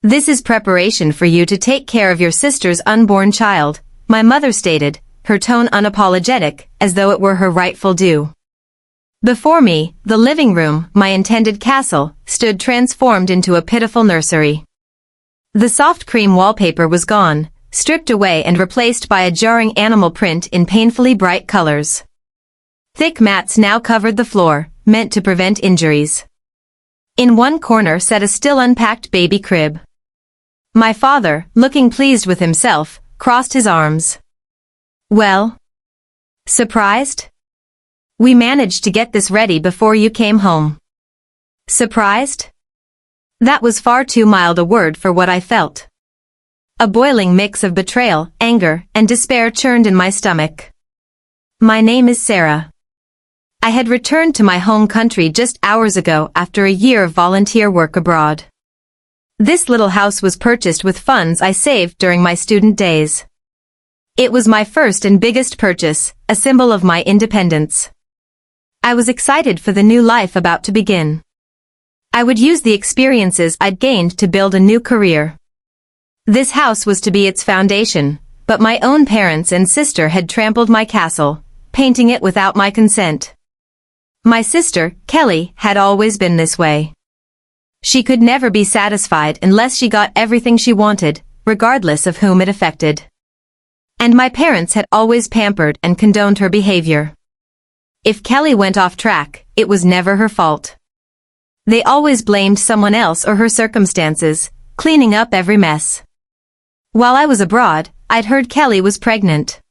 "This is preparation for you to take care of your sister's unborn child," my mother stated, her tone unapologetic, as though it were her rightful due. Before me, the living room, my intended castle, stood transformed into a pitiful nursery. The soft cream wallpaper was gone, stripped away and replaced by a jarring animal print in painfully bright colors. Thick mats now covered the floor, meant to prevent injuries. In one corner sat a still unpacked baby crib. My father, looking pleased with himself, crossed his arms. "Well? Surprised? We managed to get this ready before you came home." Surprised? That was far too mild a word for what I felt. A boiling mix of betrayal, anger, and despair churned in my stomach. My name is Sarah. I had returned to my home country just hours ago after a year of volunteer work abroad. This little house was purchased with funds I saved during my student days. It was my first and biggest purchase, a symbol of my independence. I was excited for the new life about to begin. I would use the experiences I'd gained to build a new career. This house was to be its foundation, but my own parents and sister had trampled my castle, painting it without my consent. My sister, Kelly, had always been this way. She could never be satisfied unless she got everything she wanted, regardless of whom it affected. And my parents had always pampered and condoned her behavior. If Kelly went off track, it was never her fault. They always blamed someone else or her circumstances, cleaning up every mess. While I was abroad, I'd heard Kelly was pregnant.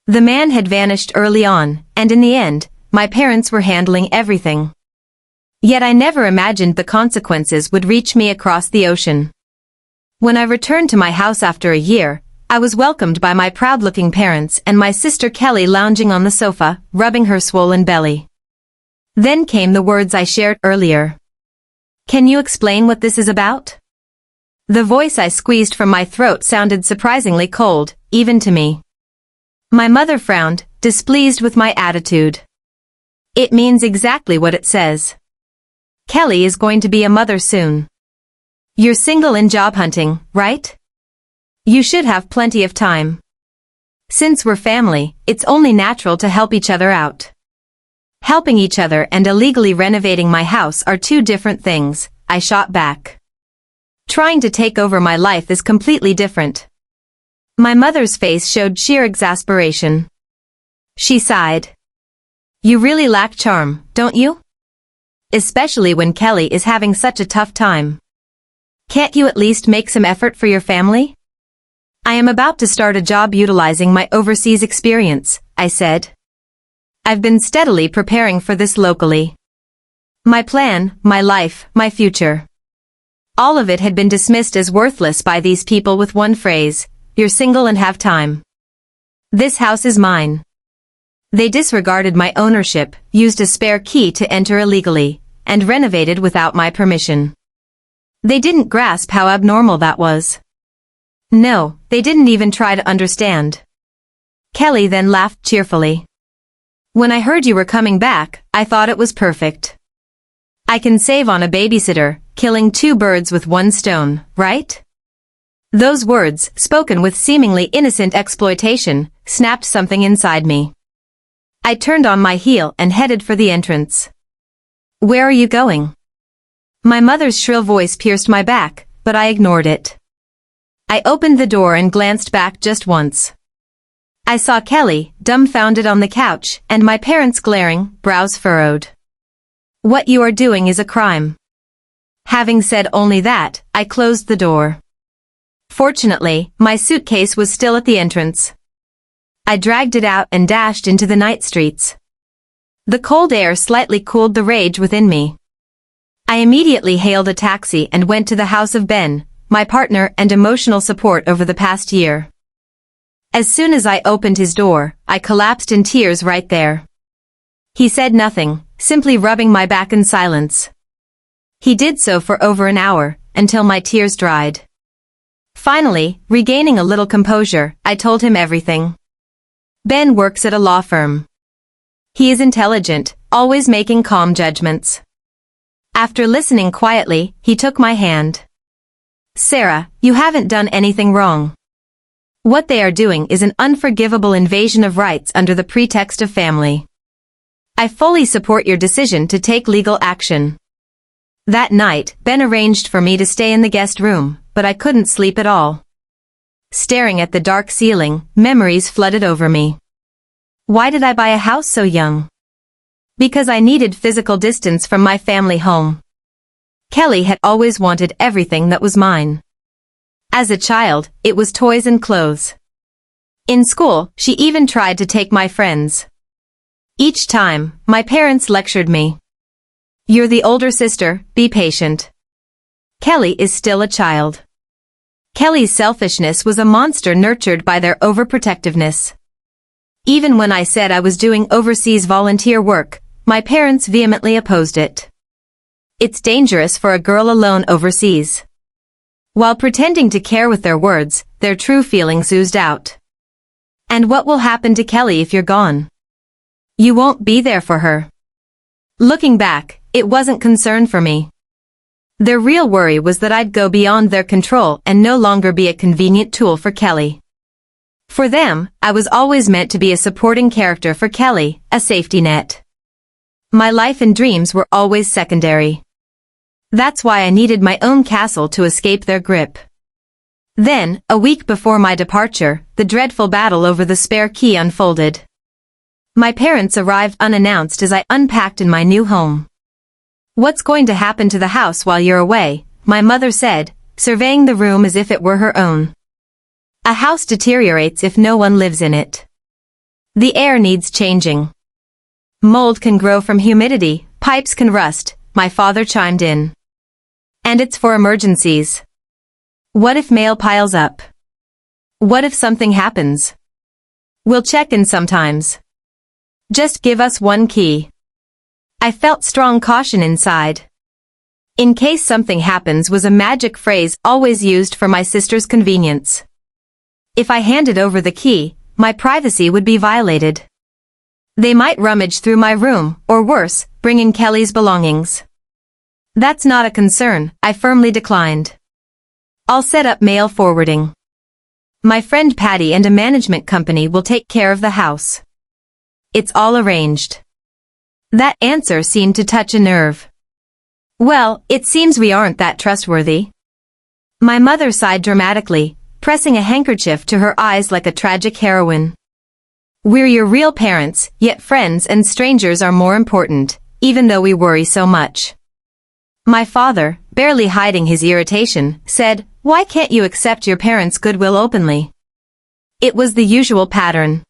The man had vanished early on, and in the end, my parents were handling everything. Yet I never imagined the consequences would reach me across the ocean. When I returned to my house after a year, I was welcomed by my proud-looking parents and my sister Kelly lounging on the sofa, rubbing her swollen belly. Then came the words I shared earlier. "Can you explain what this is about?" The voice I squeezed from my throat sounded surprisingly cold, even to me. My mother frowned, displeased with my attitude. "It means exactly what it says. Kelly is going to be a mother soon. You're single and job hunting, right? You should have plenty of time. Since we're family, it's only natural to help each other out." Helping each other and illegally renovating my house are two different things, I shot back. Trying to take over my life is completely different. My mother's face showed sheer exasperation. She sighed. "You really lack charm, don't you? Especially when Kelly is having such a tough time. Can't you at least make some effort for your family?" "I am about to start a job utilizing my overseas experience," I said. "I've been steadily preparing for this locally. My plan, my life, my future. All of it had been dismissed as worthless by these people with one phrase, 'You're single and have time. This house is mine.' They disregarded my ownership, used a spare key to enter illegally, and renovated without my permission. They didn't grasp how abnormal that was. No, they didn't even try to understand." Kelly then laughed cheerfully. "When I heard you were coming back, I thought it was perfect. I can save on a babysitter, killing two birds with one stone, right?" Those words, spoken with seemingly innocent exploitation, snapped something inside me. I turned on my heel and headed for the entrance. "Where are you going?" My mother's shrill voice pierced my back, but I ignored it. I opened the door and glanced back just once. I saw Kelly, dumbfounded on the couch, and my parents glaring, brows furrowed. "What you are doing is a crime." Having said only that, I closed the door. Fortunately, my suitcase was still at the entrance. I dragged it out and dashed into the night streets. The cold air slightly cooled the rage within me. I immediately hailed a taxi and went to the house of Ben, my partner and emotional support over the past year. As soon as I opened his door, I collapsed in tears right there. He said nothing, simply rubbing my back in silence. He did so for over an hour, until my tears dried. Finally, regaining a little composure, I told him everything. Ben works at a law firm. He is intelligent, always making calm judgments. After listening quietly, he took my hand. Sarah, you haven't done anything wrong. What they are doing is an unforgivable invasion of rights under the pretext of family. I fully support your decision to take legal action. That night, Ben arranged for me to stay in the guest room, but I couldn't sleep at all. Staring at the dark ceiling, memories flooded over me. Why did I buy a house so young? Because I needed physical distance from my family home. Kelly had always wanted everything that was mine. As a child, it was toys and clothes. In school, she even tried to take my friends. Each time, my parents lectured me. You're the older sister, be patient. Kelly is still a child. Kelly's selfishness was a monster nurtured by their overprotectiveness. Even when I said I was doing overseas volunteer work, my parents vehemently opposed it. It's dangerous for a girl alone overseas. While pretending to care with their words, their true feelings oozed out. And what will happen to Kelly if you're gone? You won't be there for her. Looking back, it wasn't concern for me. Their real worry was that I'd go beyond their control and no longer be a convenient tool for Kelly. For them, I was always meant to be a supporting character for Kelly, a safety net. My life and dreams were always secondary. That's why I needed my own castle to escape their grip. Then, a week before my departure, the dreadful battle over the spare key unfolded. My parents arrived unannounced as I unpacked in my new home. What's going to happen to the house while you're away? My mother said, surveying the room as if it were her own. A house deteriorates if no one lives in it. The air needs changing. Mold can grow from humidity, pipes can rust, my father chimed in. And it's for emergencies. What if mail piles up? What if something happens? We'll check in sometimes. Just give us one key. I felt strong caution inside. In case something happens was a magic phrase always used for my sister's convenience. If I handed over the key, my privacy would be violated. They might rummage through my room, or worse, bring in Kelly's belongings. That's not a concern, I firmly declined. I'll set up mail forwarding. My friend Patty and a management company will take care of the house. It's all arranged. That answer seemed to touch a nerve. Well, it seems we aren't that trustworthy. My mother sighed dramatically, pressing a handkerchief to her eyes like a tragic heroine. We're your real parents, yet friends and strangers are more important, even though we worry so much. My father, barely hiding his irritation, said, why can't you accept your parents' goodwill openly? It was the usual pattern.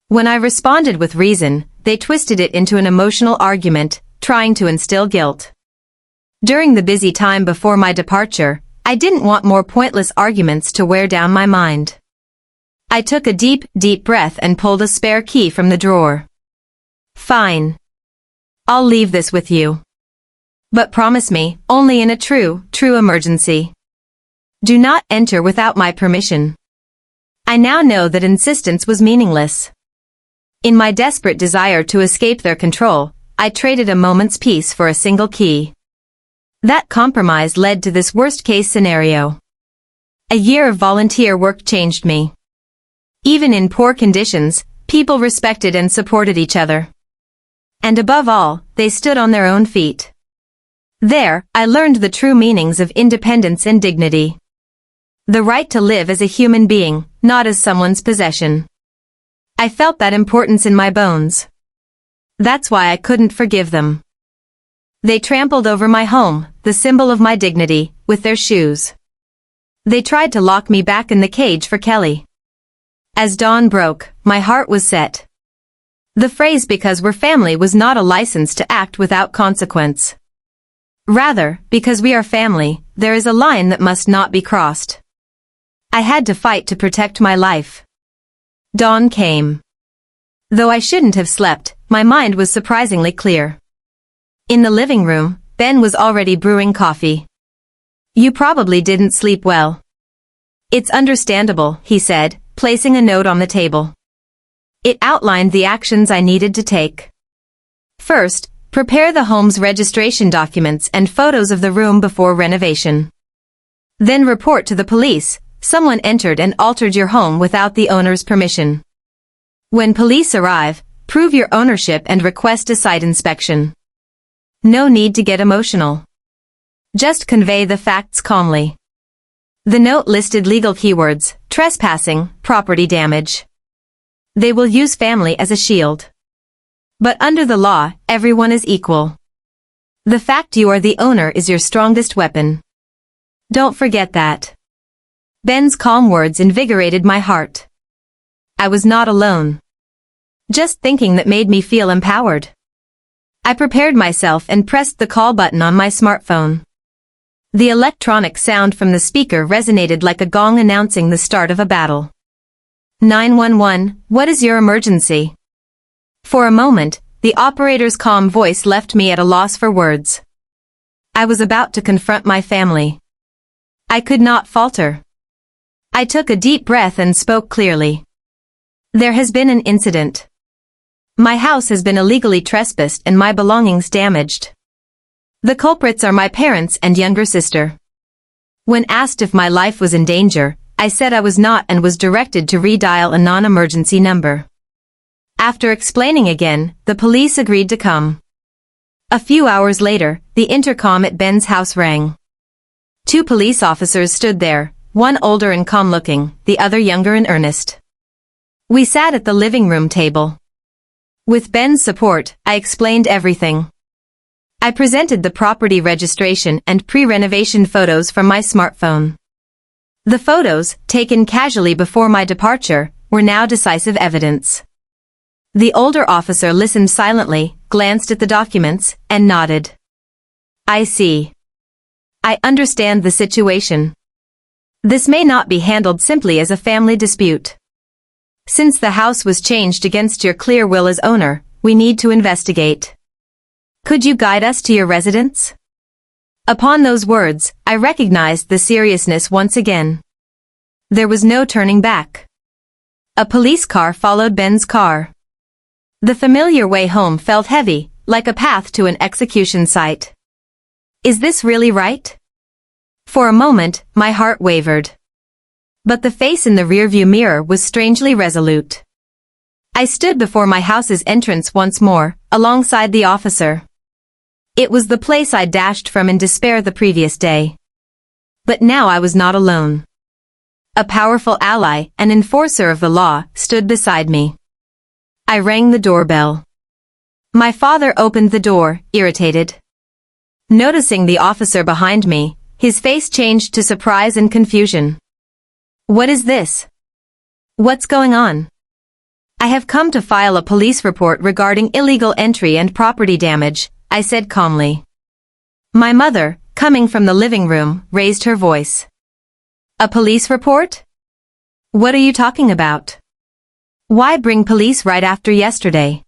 When I responded with reason, they twisted it into an emotional argument, trying to instill guilt. During the busy time before my departure, I didn't want more pointless arguments to wear down my mind. I took a deep, deep breath and pulled a spare key from the drawer. Fine. I'll leave this with you. But promise me, only in a true emergency. Do not enter without my permission. I now know that insistence was meaningless. In my desperate desire to escape their control, I traded a moment's peace for a single key. That compromise led to this worst-case scenario. A year of volunteer work changed me. Even in poor conditions, people respected and supported each other. And above all, they stood on their own feet. There, I learned the true meanings of independence and dignity. The right to live as a human being, not as someone's possession. I felt that importance in my bones. That's why I couldn't forgive them. They trampled over my home, the symbol of my dignity, with their shoes. They tried to lock me back in the cage for Kelly. As dawn broke, my heart was set. The phrase because we're family was not a license to act without consequence. Rather, because we are family, there is a line that must not be crossed. I had to fight to protect my life. Dawn came. Though I shouldn't have slept, my mind was surprisingly clear. In the living room, Ben was already brewing coffee. You probably didn't sleep well. It's understandable, he said, placing a note on the table. It outlined the actions I needed to take. First, prepare the home's registration documents and photos of the room before renovation. Then report to the police. Someone entered and altered your home without the owner's permission. When police arrive, prove your ownership and request a site inspection. No need to get emotional. Just convey the facts calmly. The note listed legal keywords: trespassing, property damage. They will use family as a shield. But under the law, everyone is equal. The fact you are the owner is your strongest weapon. Don't forget that. Ben's calm words invigorated my heart. I was not alone. Just thinking that made me feel empowered. I prepared myself and pressed the call button on my smartphone. The electronic sound from the speaker resonated like a gong announcing the start of a battle. 911, what is your emergency? For a moment, the operator's calm voice left me at a loss for words. I was about to confront my family. I could not falter. I took a deep breath and spoke clearly. There has been an incident. My house has been illegally trespassed and my belongings damaged. The culprits are my parents and younger sister. When asked if my life was in danger, I said I was not and was directed to redial a non-emergency number. After explaining again, the police agreed to come. A few hours later, the intercom at Ben's house rang. 2 police officers stood there, one older and calm-looking, the other younger and earnest. We sat at the living room table. With Ben's support, I explained everything. I presented the property registration and pre-renovation photos from my smartphone. The photos, taken casually before my departure, were now decisive evidence. The older officer listened silently, glanced at the documents, and nodded. I see. I understand the situation. This may not be handled simply as a family dispute. Since the house was changed against your clear will as owner, we need to investigate. Could you guide us to your residence? Upon those words, I recognized the seriousness once again. There was no turning back. A police car followed Ben's car. The familiar way home felt heavy, like a path to an execution site. Is this really right? For a moment, my heart wavered. But the face in the rearview mirror was strangely resolute. I stood before my house's entrance once more, alongside the officer. It was the place I dashed from in despair the previous day. But now I was not alone. A powerful ally, an enforcer of the law, stood beside me. I rang the doorbell. My father opened the door, irritated. Noticing the officer behind me, his face changed to surprise and confusion. What is this? What's going on? I have come to file a police report regarding illegal entry and property damage, I said calmly. My mother, coming from the living room, raised her voice. A police report? What are you talking about? Why bring police right after yesterday?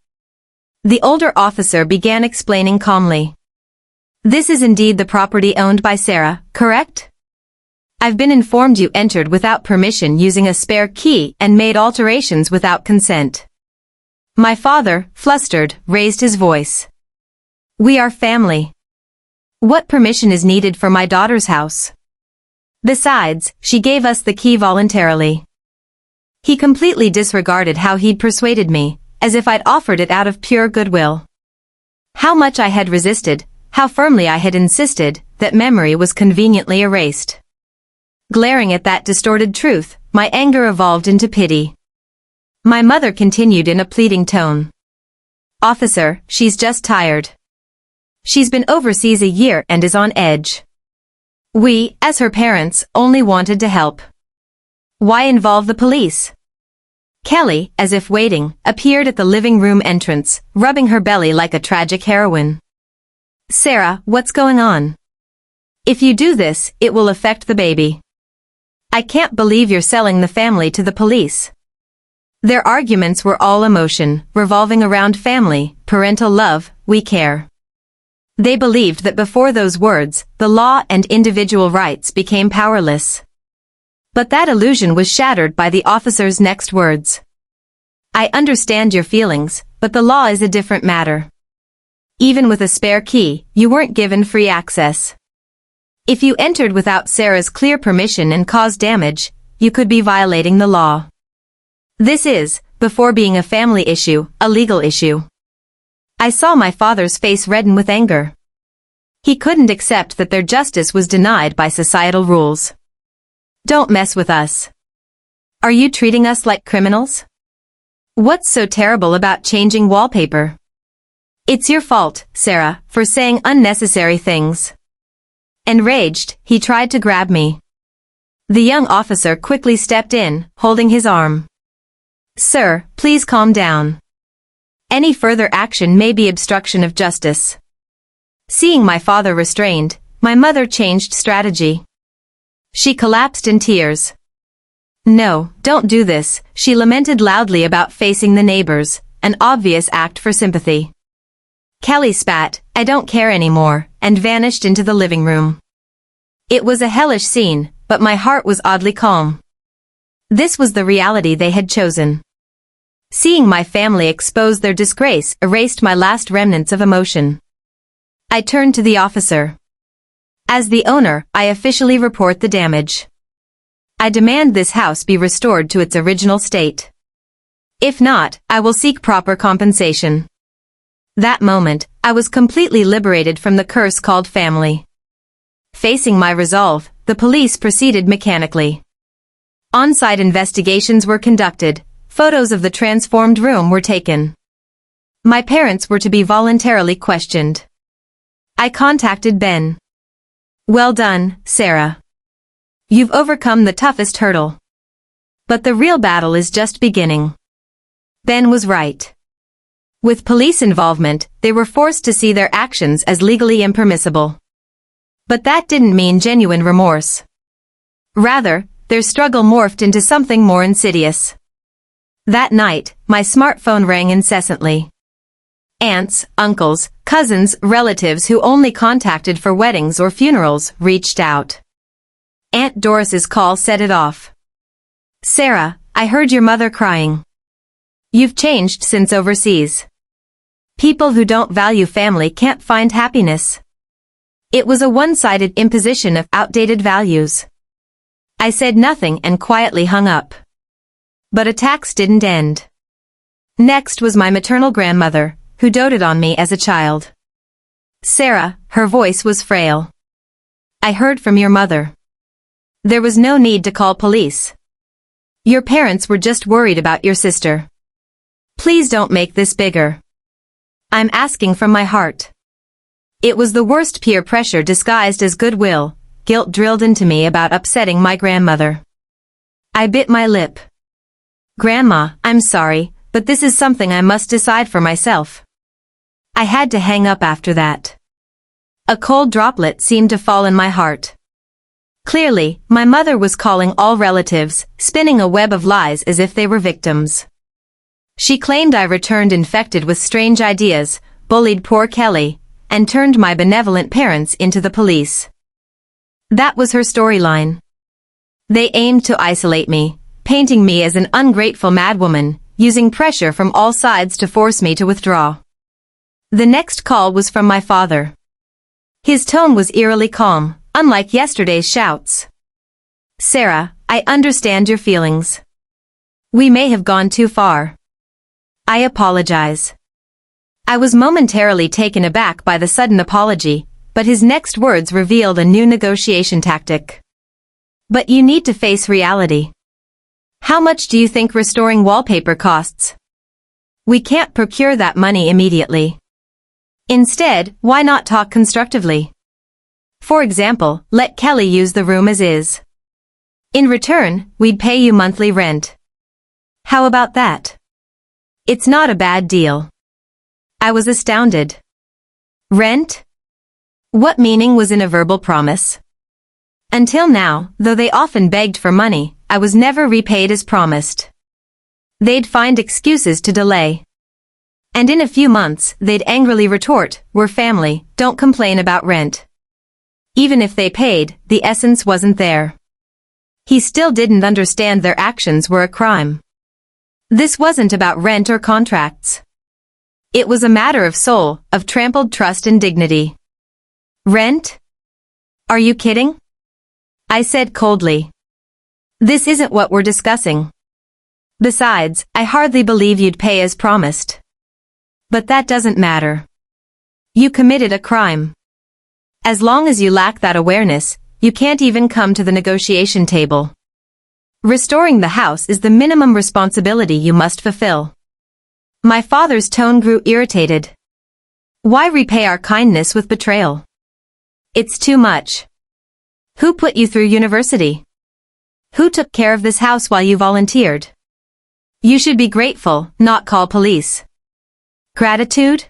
The older officer began explaining calmly. This is indeed the property owned by Sarah, correct? I've been informed you entered without permission using a spare key and made alterations without consent. My father, flustered, raised his voice. We are family. What permission is needed for my daughter's house? Besides, she gave us the key voluntarily. He completely disregarded how he'd persuaded me, as if I'd offered it out of pure goodwill. How much I had resisted, how firmly I had insisted, that memory was conveniently erased. Glaring at that distorted truth, my anger evolved into pity. My mother continued in a pleading tone. Officer, she's just tired. She's been overseas a year and is on edge. We, as her parents, only wanted to help. Why involve the police? Kelly, as if waiting, appeared at the living room entrance, rubbing her belly like a tragic heroine. Sarah, what's going on? If you do this, it will affect the baby. I can't believe you're selling the family to the police. Their arguments were all emotion, revolving around family, parental love, we care. They believed that before those words, the law and individual rights became powerless. But that illusion was shattered by the officer's next words. I understand your feelings, but the law is a different matter. Even with a spare key, you weren't given free access. If you entered without Sarah's clear permission and caused damage, you could be violating the law. This is, before being a family issue, a legal issue. I saw my father's face redden with anger. He couldn't accept that their justice was denied by societal rules. Don't mess with us. Are you treating us like criminals? What's so terrible about changing wallpaper? It's your fault, Sarah, for saying unnecessary things. Enraged, he tried to grab me. The young officer quickly stepped in, holding his arm. Sir, please calm down. Any further action may be obstruction of justice. Seeing my father restrained, my mother changed strategy. She collapsed in tears. No, don't do this, she lamented loudly about facing the neighbors, an obvious act for sympathy. Kelly spat, I don't care anymore, and vanished into the living room. It was a hellish scene, but my heart was oddly calm. This was the reality they had chosen. Seeing my family expose their disgrace erased my last remnants of emotion. I turned to the officer. As the owner, I officially report the damage. I demand this house be restored to its original state. If not, I will seek proper compensation. That moment, I was completely liberated from the curse called family. Facing my resolve, the police proceeded mechanically. On-site investigations were conducted, photos of the transformed room were taken. My parents were to be voluntarily questioned. I contacted Ben. Well done, Sarah. You've overcome the toughest hurdle. But the real battle is just beginning. Ben was right. With police involvement, they were forced to see their actions as legally impermissible. But that didn't mean genuine remorse. Rather, their struggle morphed into something more insidious. That night, my smartphone rang incessantly. Aunts, uncles, cousins, relatives who only contacted for weddings or funerals reached out. Aunt Doris's call set it off. Sarah, I heard your mother crying. You've changed since overseas. People who don't value family can't find happiness. It was a one-sided imposition of outdated values. I said nothing and quietly hung up. But attacks didn't end. Next was my maternal grandmother, who doted on me as a child. Sarah, her voice was frail. I heard from your mother. There was no need to call police. Your parents were just worried about your sister. Please don't make this bigger. I'm asking from my heart. It was the worst peer pressure disguised as goodwill, guilt drilled into me about upsetting my grandmother. I bit my lip. Grandma, I'm sorry, but this is something I must decide for myself. I had to hang up after that. A cold droplet seemed to fall in my heart. Clearly, my mother was calling all relatives, spinning a web of lies as if they were victims. She claimed I returned infected with strange ideas, bullied poor Kelly, and turned my benevolent parents into the police. That was her storyline. They aimed to isolate me, painting me as an ungrateful madwoman, using pressure from all sides to force me to withdraw. The next call was from my father. His tone was eerily calm, unlike yesterday's shouts. Sarah, I understand your feelings. We may have gone too far. I apologize. I was momentarily taken aback by the sudden apology, but his next words revealed a new negotiation tactic. But you need to face reality. How much do you think restoring wallpaper costs? We can't procure that money immediately. Instead, why not talk constructively? For example, let Kelly use the room as is. In return, we'd pay you monthly rent. How about that? It's not a bad deal. I was astounded. Rent? What meaning was in a verbal promise? Until now, though they often begged for money, I was never repaid as promised. They'd find excuses to delay. And in a few months, they'd angrily retort, we're family, don't complain about rent. Even if they paid, the essence wasn't there. He still didn't understand their actions were a crime. This wasn't about rent or contracts. It was a matter of soul, of trampled trust and dignity. Rent? Are you kidding? I said coldly. This isn't what we're discussing. Besides, I hardly believe you'd pay as promised. But that doesn't matter. You committed a crime. As long as you lack that awareness, you can't even come to the negotiation table. Restoring the house is the minimum responsibility you must fulfill. My father's tone grew irritated. Why repay our kindness with betrayal? It's too much. Who put you through university? Who took care of this house while you volunteered? You should be grateful, not call police. Gratitude?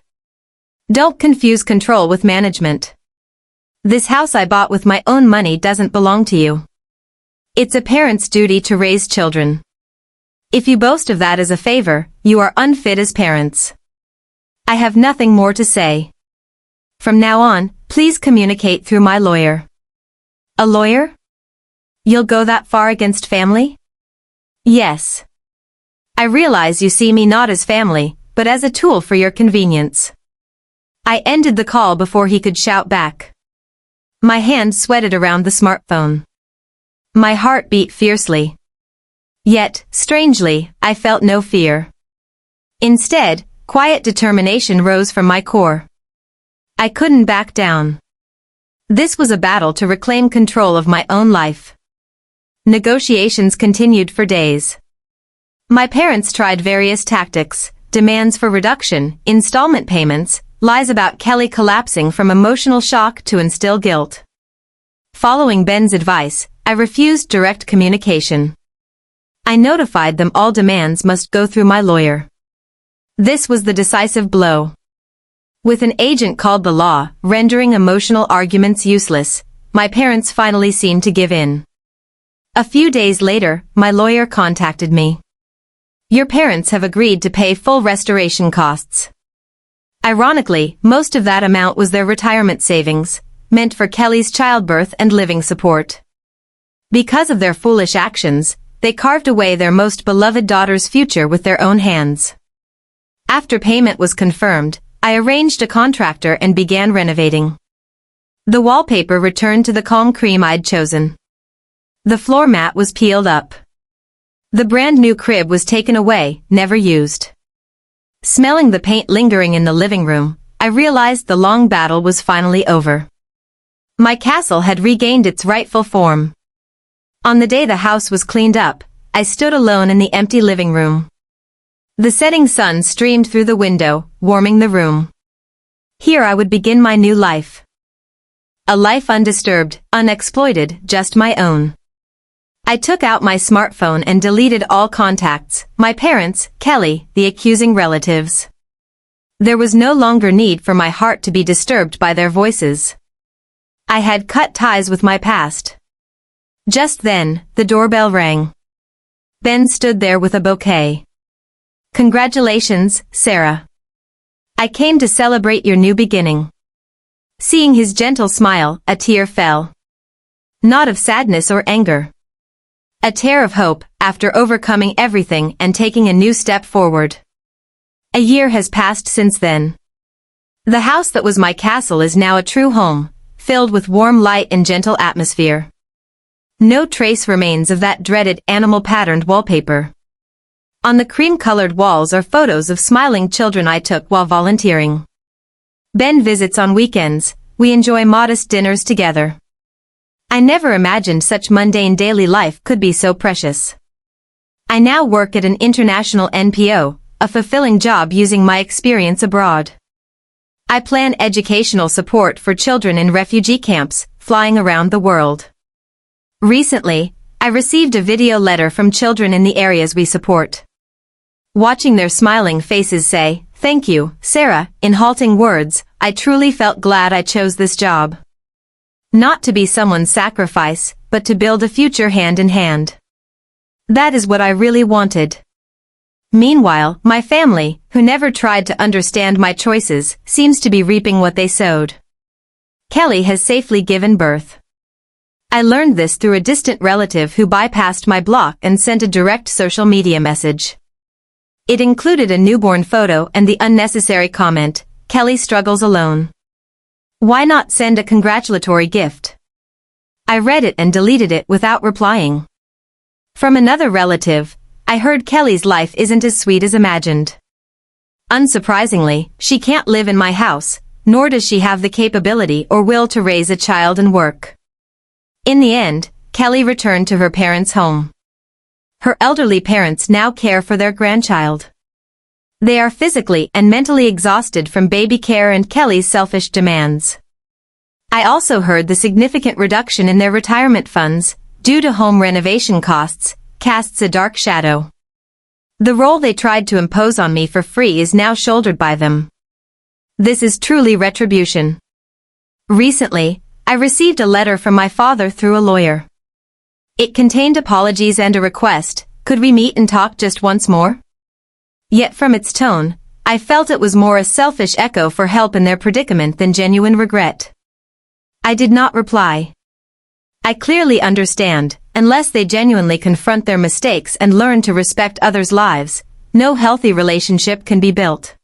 Don't confuse control with management. This house I bought with my own money doesn't belong to you. It's a parent's duty to raise children. If you boast of that as a favor, you are unfit as parents. I have nothing more to say. From now on, please communicate through my lawyer. A lawyer? You'll go that far against family? Yes. I realize you see me not as family, but as a tool for your convenience. I ended the call before he could shout back. My hand sweated around the smartphone. My heart beat fiercely. Yet, strangely, I felt no fear. Instead, quiet determination rose from my core. I couldn't back down. This was a battle to reclaim control of my own life. Negotiations continued for days. My parents tried various tactics, demands for reduction, installment payments, lies about Kelly collapsing from emotional shock to instill guilt. Following Ben's advice, I refused direct communication. I notified them all demands must go through my lawyer. This was the decisive blow. With an agent called the law, rendering emotional arguments useless, my parents finally seemed to give in. A few days later, my lawyer contacted me. Your parents have agreed to pay full restoration costs. Ironically, most of that amount was their retirement savings, meant for Kelly's childbirth and living support. Because of their foolish actions, they carved away their most beloved daughter's future with their own hands. After payment was confirmed, I arranged a contractor and began renovating. The wallpaper returned to the calm cream I'd chosen. The floor mat was peeled up. The brand new crib was taken away, never used. Smelling the paint lingering in the living room, I realized the long battle was finally over. My castle had regained its rightful form. On the day the house was cleaned up, I stood alone in the empty living room. The setting sun streamed through the window, warming the room. Here I would begin my new life. A life undisturbed, unexploited, just my own. I took out my smartphone and deleted all contacts, my parents, Kelly, the accusing relatives. There was no longer need for my heart to be disturbed by their voices. I had cut ties with my past. Just then, the doorbell rang. Ben stood there with a bouquet. Congratulations, Sarah. I came to celebrate your new beginning. Seeing his gentle smile, a tear fell. Not of sadness or anger. A tear of hope, after overcoming everything and taking a new step forward. A year has passed since then. The house that was my castle is now a true home, filled with warm light and gentle atmosphere. No trace remains of that dreaded animal-patterned wallpaper. On the cream-colored walls are photos of smiling children I took while volunteering. Ben visits on weekends, we enjoy modest dinners together. I never imagined such mundane daily life could be so precious. I now work at an international NPO, a fulfilling job using my experience abroad. I plan educational support for children in refugee camps, flying around the world. Recently, I received a video letter from children in the areas we support. Watching their smiling faces say, "Thank you, Sarah," in halting words, I truly felt glad I chose this job. Not to be someone's sacrifice, but to build a future hand in hand. That is what I really wanted. Meanwhile, my family, who never tried to understand my choices, seems to be reaping what they sowed. Kelly has safely given birth. I learned this through a distant relative who bypassed my block and sent a direct social media message. It included a newborn photo and the unnecessary comment, "Kelly struggles alone." Why not send a congratulatory gift? I read it and deleted it without replying. From another relative, I heard Kelly's life isn't as sweet as imagined. Unsurprisingly, she can't live in my house, nor does she have the capability or will to raise a child and work. In the end, Kelly returned to her parents' home. Her elderly parents now care for their grandchild. They are physically and mentally exhausted from baby care and Kelly's selfish demands. I also heard the significant reduction in their retirement funds, due to home renovation costs, casts a dark shadow. The role they tried to impose on me for free is now shouldered by them. This is truly retribution. Recently, I received a letter from my father through a lawyer. It contained apologies and a request, could we meet and talk just once more? Yet from its tone, I felt it was more a selfish echo for help in their predicament than genuine regret. I did not reply. I clearly understand, unless they genuinely confront their mistakes and learn to respect others' lives, no healthy relationship can be built.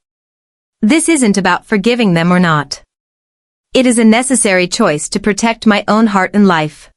This isn't about forgiving them or not. It is a necessary choice to protect my own heart and life.